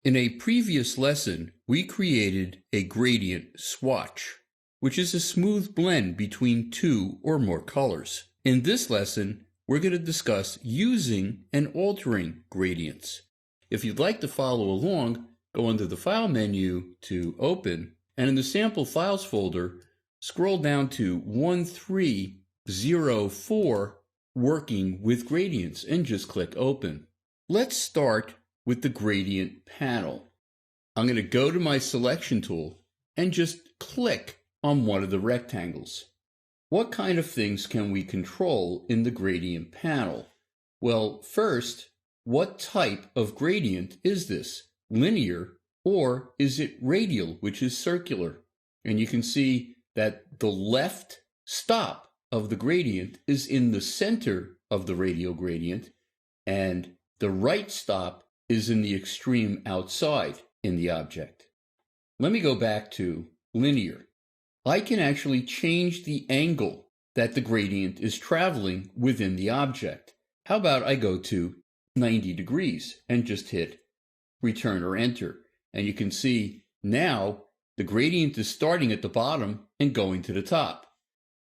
In a previous lesson, we created a gradient swatch, which is a smooth blend between two or more colors. In this lesson, we're going to discuss using and altering gradients. If you'd like to follow along, go under the File menu to Open, and in the Sample Files folder, scroll down to 1304, Working with Gradients, and just click Open. Let's start with the gradient panel. I'm going to go to my selection tool and just click on one of the rectangles. What kind of things can we control in the gradient panel? Well, first, what type of gradient is this? Linear, or is it radial, which is circular? And you can see that the left stop of the gradient is in the center of the radial gradient, and the right stop is in the extreme outside in the object. Let me go back to linear. I can actually change the angle that the gradient is traveling within the object. How about I go to 90 degrees and just hit return or enter. And you can see now the gradient is starting at the bottom and going to the top.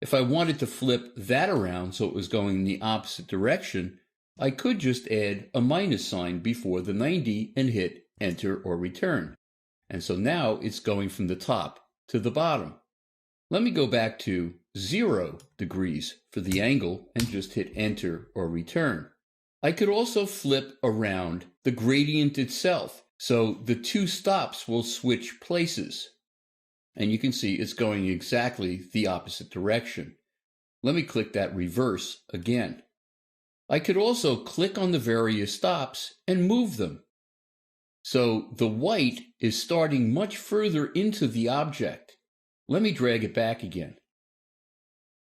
If I wanted to flip that around so it was going in the opposite direction, I could just add a minus sign before the 90 and hit enter or return. And so now it's going from the top to the bottom. Let me go back to 0 degrees for the angle and just hit enter or return. I could also flip around the gradient itself, so the two stops will switch places. And you can see it's going exactly the opposite direction. Let me click that reverse again. I could also click on the various stops and move them. So the white is starting much further into the object. Let me drag it back again.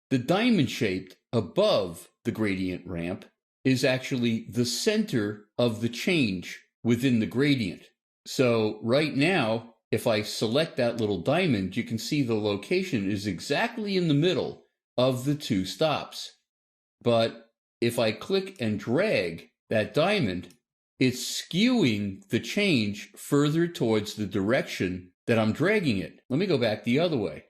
The diamond shaped above the gradient ramp is actually the center of the change within the gradient. So right now, if I select that little diamond, you can see the location is exactly in the middle of the two stops. But if I click and drag that diamond, it's skewing the change further towards the direction that I'm dragging it. Let me go back the other way.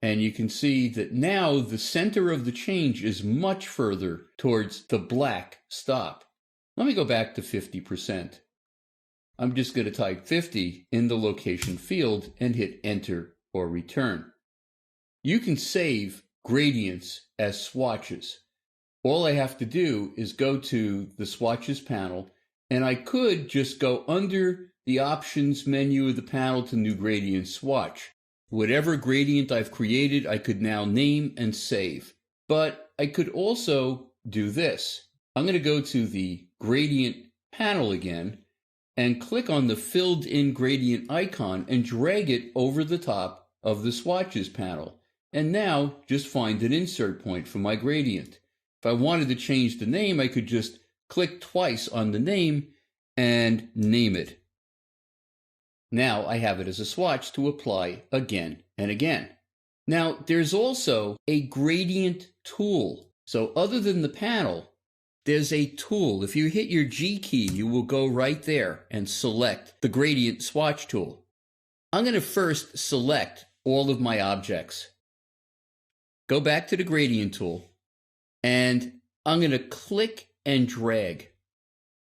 And you can see that now the center of the change is much further towards the black stop. Let me go back to 50%. I'm just going to type 50 in the location field and hit enter or return. You can save gradients as swatches. All I have to do is go to the swatches panel, and I could just go under the options menu of the panel to new gradient swatch. Whatever gradient I've created, I could now name and save. But I could also do this. I'm going to go to the gradient panel again and click on the filled in gradient icon and drag it over the top of the swatches panel. And now just find an insert point for my gradient. If I wanted to change the name, I could just click twice on the name and name it. Now I have it as a swatch to apply again and again. Now there's also a gradient tool. So other than the panel, there's a tool. If you hit your G key, you will go right there and select the gradient swatch tool. I'm going to first select all of my objects. Go back to the gradient tool. And I'm going to click and drag.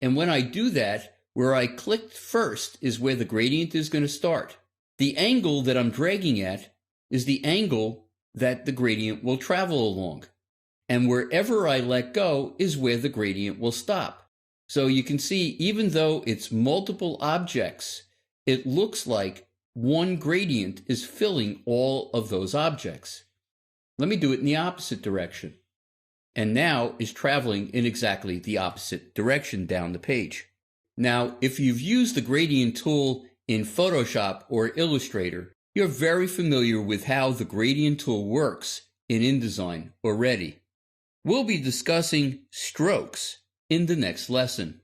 And when I do that, where I clicked first is where the gradient is going to start. The angle that I'm dragging at is the angle that the gradient will travel along. And wherever I let go is where the gradient will stop. So you can see, even though it's multiple objects, it looks like one gradient is filling all of those objects. Let me do it in the opposite direction. And now is traveling in exactly the opposite direction down the page. Now, if you've used the gradient tool in Photoshop or Illustrator, you're very familiar with how the gradient tool works in InDesign already. We'll be discussing strokes in the next lesson.